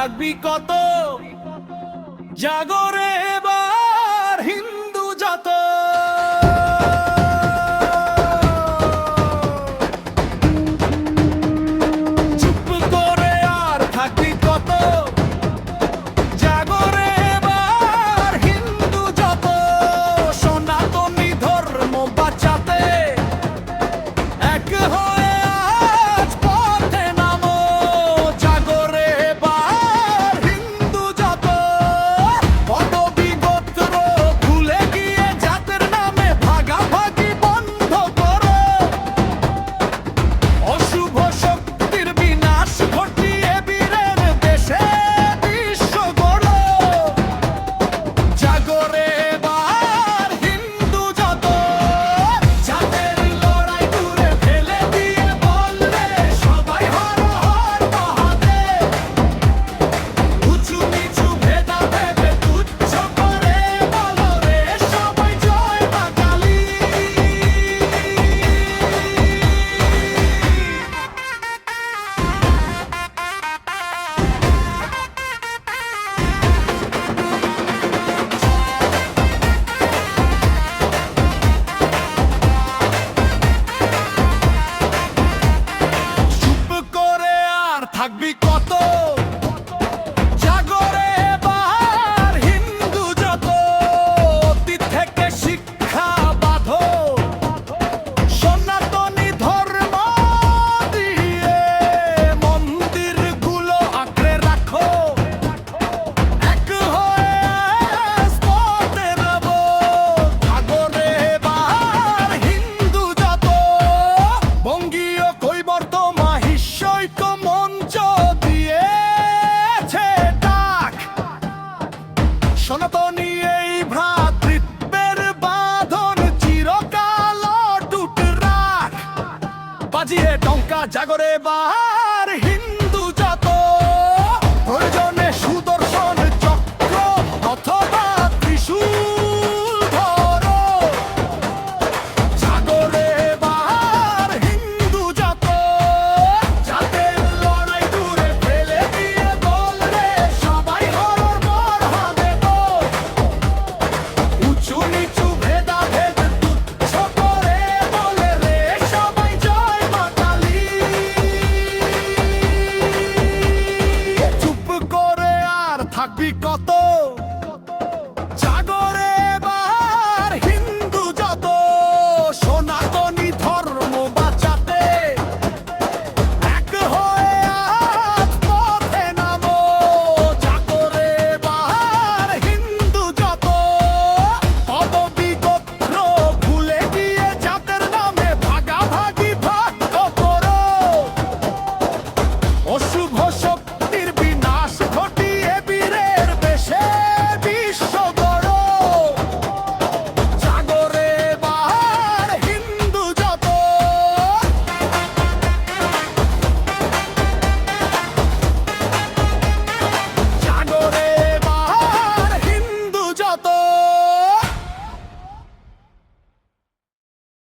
থাকবি কত জাগরে এবার হিন্দু যত চুপ করে আর থাকবি কত জাগরে এবার হিন্দু যত সনাতনী ধর্ম বাঁচাতে এক হয়ে আজ পথে নামো জাগরে এবার হিন্দু যত পদবী গোত্র ভুলে গিয়ে জাতের নামে ভাগাভাগি বন্ধ করো অশুভ শক্তির বিনাশ ঘটিয়ে বীরের দেশে বিশ্ব গড়ো জাগরে এবার হিন্দু যত জাতের লড়াই দূরে ফেলে দিয়ে বললে সবাই হর হর মহাদেব উঁচু নিচু ভেদাভেদ তুচ্ছ করে বলো রে সবাই জয় মা কালী চুপ করে আর থাকবি কত জাগরে এবার হিন্দু যত অতীত থেকে শিক্ষা বাঁধো সনাতনী ধর্ম দিয়ে মন্দিরগুলো আঁকড়ে রাখো এক হয়ে পথে নামো জাগরে এবার হিন্দু যত বঙ্গীয় কৈবর্ত মাহিষ্যৈক মঞ্চ দিয়েছে ডাক সনাতনী এই ভ্রাতৃত্বের বাঁধন চিরকাল অটুট রাখ বাজিয়ে টঙ্কা জাগরে এবার হিন্দু যত প্রয়োজনে সুদর্শন চক্র অথবা ত্রিশূল ধরো জাগরে এবার হিন্দু যত জাতের লড়াই দূরে ফেলে দিয়ে বললে সবাই হর মহাদেব উঁচু নিচু ভেদাভেদ তুচ্ছ করে বলে রে সবাই জয় মা কালী চুপ করে আর থাকবি কত